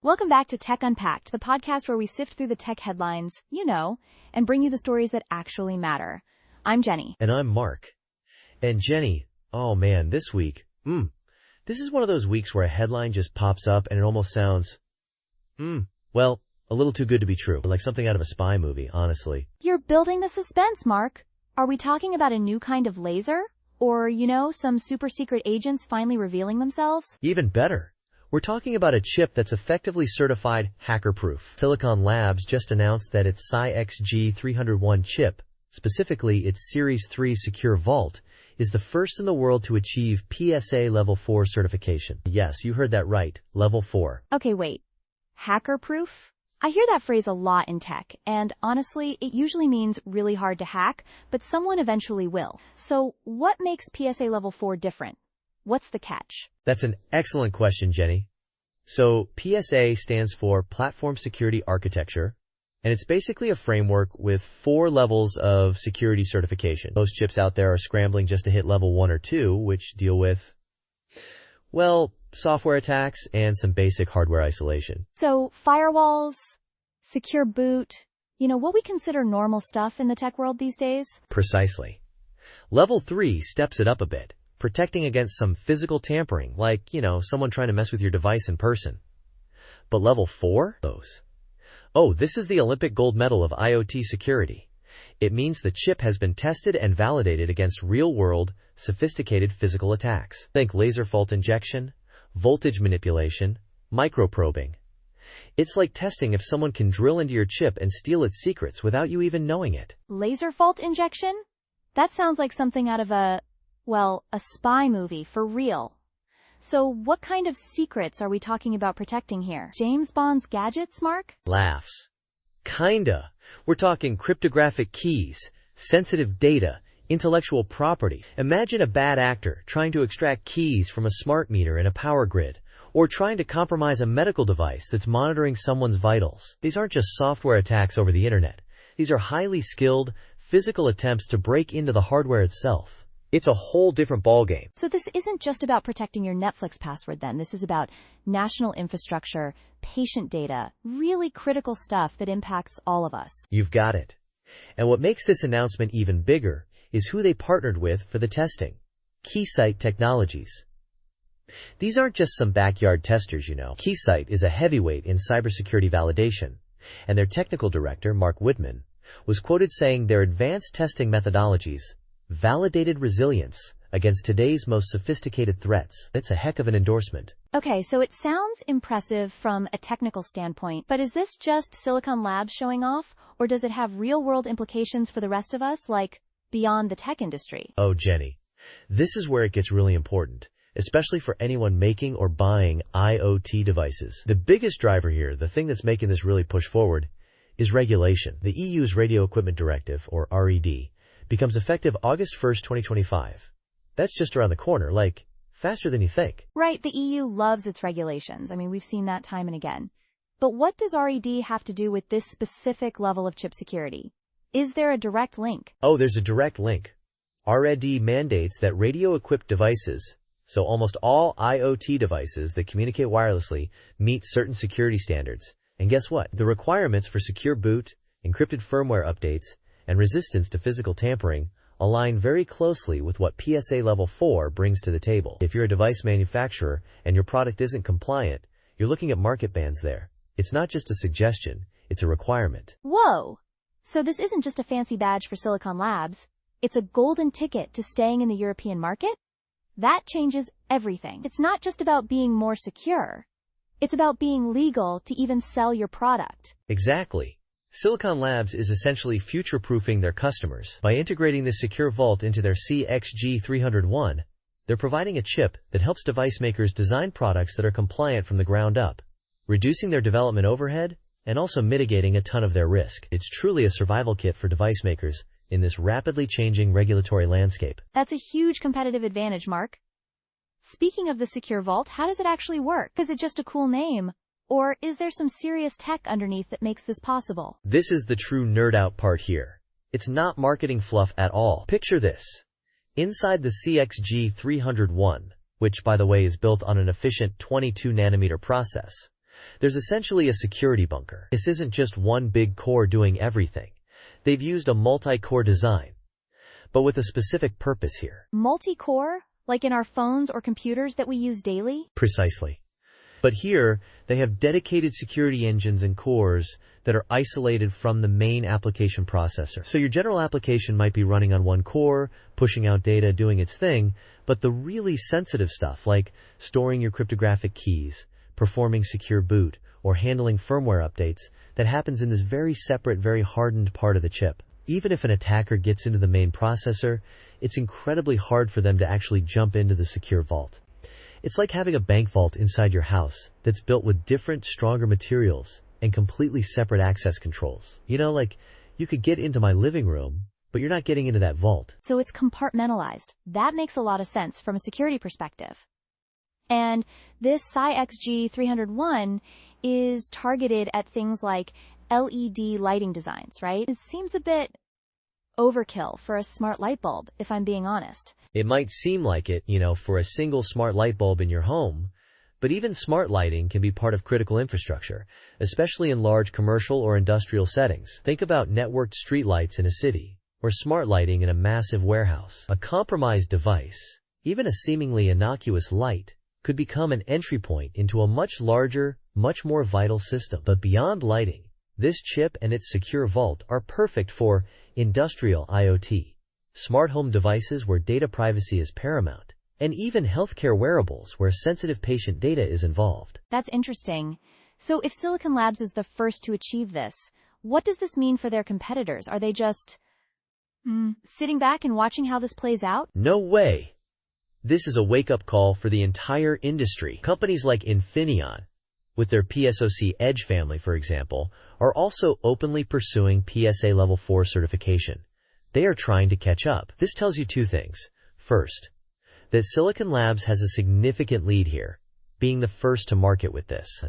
Welcome back to Tech Unpacked, the podcast where we sift through the tech headlines, and bring you the stories that actually matter. I'm Jenny. And I'm Mark. And Jenny, oh man, this week, this is one of those weeks where a headline just pops up and it almost sounds, well, a little too good to be true. Like something out of a spy movie, honestly. You're building the suspense, Mark. Are we talking about a new kind of laser? Or, some super secret agents finally revealing themselves? Even better. We're talking about a chip that's effectively certified hacker-proof. Silicon Labs just announced that its SiXG301 chip, specifically its Series 3 Secure Vault, is the first in the world to achieve PSA Level 4 certification. Yes, you heard that right, Level 4. Okay, wait. Hacker-proof? I hear that phrase a lot in tech, and honestly, it usually means really hard to hack, but someone eventually will. So, what makes PSA Level 4 different? What's the catch? That's an excellent question, Jenny. So, PSA stands for Platform Security Architecture, and it's basically a framework with 4 levels of security certification. Most chips out there are scrambling just to hit level 1 or 2, which deal with, well, software attacks and some basic hardware isolation. So, firewalls, secure boot, what we consider normal stuff in the tech world these days? Precisely. Level 3 steps it up a bit, protecting against some physical tampering, like, someone trying to mess with your device in person. But level 4? This is the Olympic gold medal of IoT security. It means the chip has been tested and validated against real-world, sophisticated physical attacks. Think laser fault injection, voltage manipulation, microprobing. It's like testing if someone can drill into your chip and steal its secrets without you even knowing it. Laser fault injection? That sounds like something out of a spy movie for real. So what kind of secrets are we talking about protecting here? James Bond's gadgets, Mark? Laughs. Kinda. We're talking cryptographic keys, sensitive data, intellectual property. Imagine a bad actor trying to extract keys from a smart meter in a power grid, or trying to compromise a medical device that's monitoring someone's vitals. These aren't just software attacks over the internet. These are highly skilled, physical attempts to break into the hardware itself. It's a whole different ballgame. So this isn't just about protecting your Netflix password then. This is about national infrastructure, patient data, really critical stuff that impacts all of us. You've got it. And what makes this announcement even bigger is who they partnered with for the testing. Keysight Technologies. These aren't just some backyard testers, Keysight is a heavyweight in cybersecurity validation, and their technical director, Mark Whitman, was quoted saying their advanced testing methodologies validated resilience against today's most sophisticated threats. It's a heck of an endorsement. Okay, so it sounds impressive from a technical standpoint, but is this just Silicon Labs showing off, or does it have real-world implications for the rest of us, like beyond the tech industry? Oh, Jenny, this is where it gets really important, especially for anyone making or buying IoT devices. The biggest driver here, the thing that's making this really push forward, is regulation. The EU's Radio Equipment Directive, or RED, becomes effective August 1st, 2025. That's just around the corner, like, faster than you think. Right, the EU loves its regulations. We've seen that time and again. But what does RED have to do with this specific level of chip security? Is there a direct link? Oh, there's a direct link. RED mandates that radio-equipped devices, so almost all IoT devices that communicate wirelessly, meet certain security standards. And guess what? The requirements for secure boot, encrypted firmware updates, and resistance to physical tampering align very closely with what PSA Level 4 brings to the table. If you're a device manufacturer and your product isn't compliant, you're looking at market bans there. It's not just a suggestion, it's a requirement. Whoa! So this isn't just a fancy badge for Silicon Labs, it's a golden ticket to staying in the European market? That changes everything. It's not just about being more secure. It's about being legal to even sell your product. Exactly. Silicon Labs is essentially future-proofing their customers. By integrating this secure vault into their SiXG301, they're providing a chip that helps device makers design products that are compliant from the ground up, reducing their development overhead and also mitigating a ton of their risk. It's truly a survival kit for device makers in this rapidly changing regulatory landscape. That's a huge competitive advantage, Mark. Speaking of the secure vault, how does it actually work? Is it just a cool name? Or is there some serious tech underneath that makes this possible? This is the true nerd out part here. It's not marketing fluff at all. Picture this. Inside the SiXG301, which by the way is built on an efficient 22 nanometer process, There's essentially a security bunker. This isn't just one big core doing everything. They've used a multi-core design, but with a specific purpose here. Multi-core? Like in our phones or computers that we use daily? Precisely. But here, they have dedicated security engines and cores that are isolated from the main application processor. So your general application might be running on one core, pushing out data, doing its thing, but the really sensitive stuff like storing your cryptographic keys, performing secure boot, or handling firmware updates, that happens in this very separate, very hardened part of the chip. Even if an attacker gets into the main processor, it's incredibly hard for them to actually jump into the secure vault. It's like having a bank vault inside your house that's built with different, stronger materials and completely separate access controls. You know, like, you could get into my living room, but you're not getting into that vault. So it's compartmentalized. That makes a lot of sense from a security perspective. And this SiXG301 is targeted at things like LED lighting designs, right? It seems a bit overkill for a smart light bulb, if I'm being honest. It might seem like it, for a single smart light bulb in your home, but even smart lighting can be part of critical infrastructure, especially in large commercial or industrial settings. Think about networked streetlights in a city, or smart lighting in a massive warehouse. A compromised device, even a seemingly innocuous light, could become an entry point into a much larger, much more vital system. But beyond lighting, this chip and its secure vault are perfect for industrial IoT, smart home devices where data privacy is paramount, and even healthcare wearables where sensitive patient data is involved. That's interesting. So if Silicon Labs is the first to achieve this, what does this mean for their competitors? Are they just sitting back and watching how this plays out? No way. This is a wake-up call for the entire industry. Companies like Infineon, with their PSoC Edge family, for example, are also openly pursuing PSA Level 4 certification. They are trying to catch up. This tells you two things. First, that Silicon Labs has a significant lead here, being the first to market with this.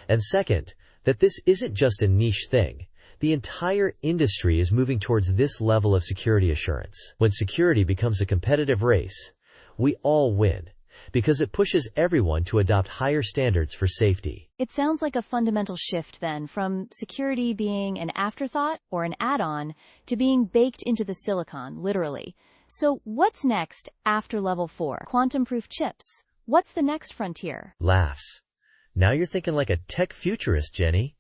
And second, that this isn't just a niche thing. The entire industry is moving towards this level of security assurance. When security becomes a competitive race, we all win, because it pushes everyone to adopt higher standards for safety. It sounds like a fundamental shift then, from security being an afterthought or an add-on to being baked into the silicon, literally. So what's next after Level 4? Quantum-proof chips. What's the next frontier? Laughs. Now you're thinking like a tech futurist, Jenny.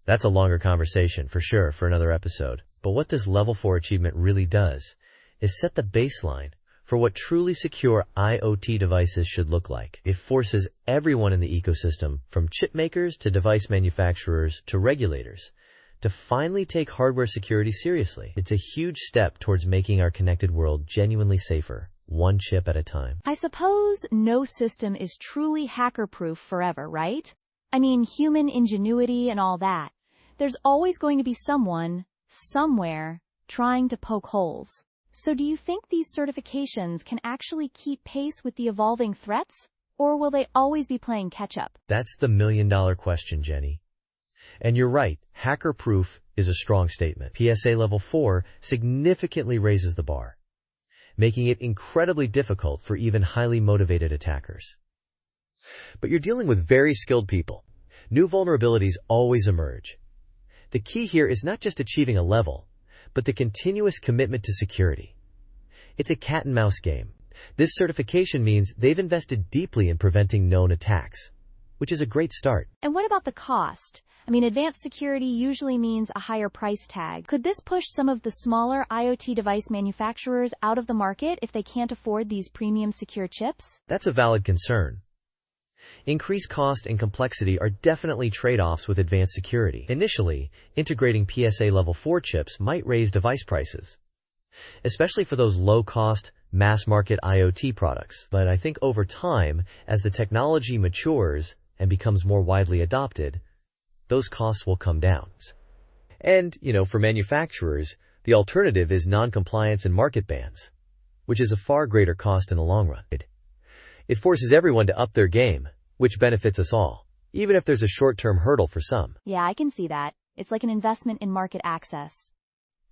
That's a longer conversation, for sure, for another episode. But what this Level 4 achievement really does is set the baseline for what truly secure IoT devices should look like. It forces everyone in the ecosystem, from chip makers to device manufacturers to regulators, to finally take hardware security seriously. It's a huge step towards making our connected world genuinely safer, one chip at a time. I suppose no system is truly hacker-proof forever, right? I mean, human ingenuity and all that. There's always going to be someone, somewhere, trying to poke holes. So do you think these certifications can actually keep pace with the evolving threats? Or will they always be playing catch-up? That's the million-dollar question, Jenny. And you're right, hacker-proof is a strong statement. PSA Level 4 significantly raises the bar, making it incredibly difficult for even highly motivated attackers. But you're dealing with very skilled people. New vulnerabilities always emerge. The key here is not just achieving a level, but the continuous commitment to security. It's a cat-and-mouse game. This certification means they've invested deeply in preventing known attacks, which is a great start. And what about the cost? I mean, advanced security usually means a higher price tag. Could this push some of the smaller IoT device manufacturers out of the market if they can't afford these premium secure chips? That's a valid concern. Increased cost and complexity are definitely trade-offs with advanced security. Initially, integrating PSA Level 4 chips might raise device prices, especially for those low-cost, mass-market IoT products. But I think over time, as the technology matures and becomes more widely adopted, those costs will come down. And, for manufacturers, the alternative is non-compliance and market bans, which is a far greater cost in the long run. It forces everyone to up their game, which benefits us all, even if there's a short-term hurdle for some. Yeah, I can see that. It's like an investment in market access.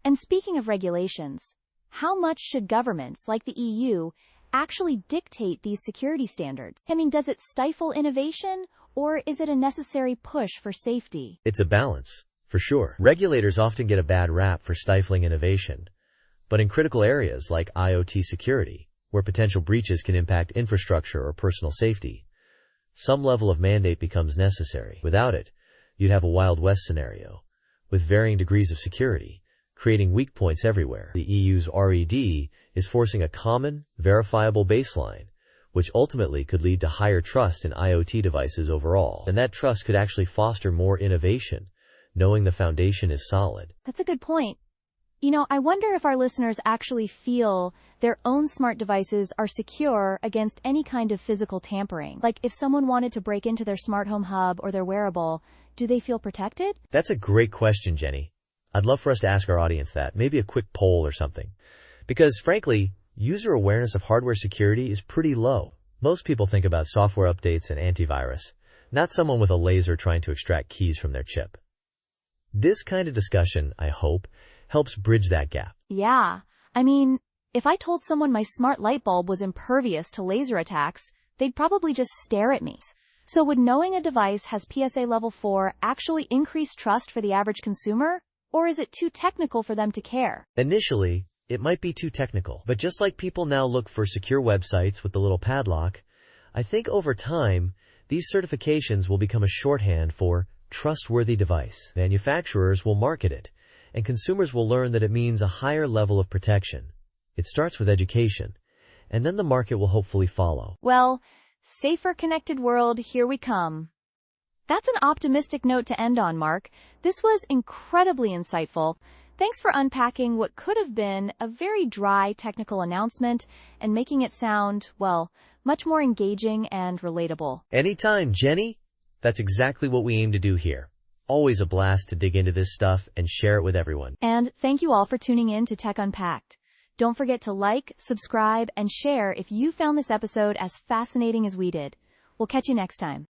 And speaking of regulations, how much should governments like the EU actually dictate these security standards? I mean, does it stifle innovation, or is it a necessary push for safety? It's a balance, for sure. Regulators often get a bad rap for stifling innovation, but in critical areas like IoT security, where potential breaches can impact infrastructure or personal safety, some level of mandate becomes necessary. Without it, you'd have a Wild West scenario, with varying degrees of security, creating weak points everywhere. The EU's RED is forcing a common, verifiable baseline, which ultimately could lead to higher trust in IoT devices overall. And that trust could actually foster more innovation, knowing the foundation is solid. That's a good point. I wonder if our listeners actually feel their own smart devices are secure against any kind of physical tampering. Like if someone wanted to break into their smart home hub or their wearable, do they feel protected? That's a great question, Jenny. I'd love for us to ask our audience that, maybe a quick poll or something. Because frankly, user awareness of hardware security is pretty low. Most people think about software updates and antivirus, not someone with a laser trying to extract keys from their chip. This kind of discussion, I hope, helps bridge that gap. Yeah. If I told someone my smart light bulb was impervious to laser attacks, they'd probably just stare at me. So would knowing a device has PSA Level 4 actually increase trust for the average consumer? Or is it too technical for them to care? Initially, it might be too technical. But just like people now look for secure websites with the little padlock, I think over time, these certifications will become a shorthand for trustworthy device. Manufacturers will market it, and consumers will learn that it means a higher level of protection. It starts with education, and then the market will hopefully follow. Well, safer connected world, here we come. That's an optimistic note to end on, Mark. This was incredibly insightful. Thanks for unpacking what could have been a very dry technical announcement and making it sound, well, much more engaging and relatable. Anytime, Jenny. That's exactly what we aim to do here. Always a blast to dig into this stuff and share it with everyone. And thank you all for tuning in to Tech Unpacked. Don't forget to like, subscribe, and share if you found this episode as fascinating as we did. We'll catch you next time.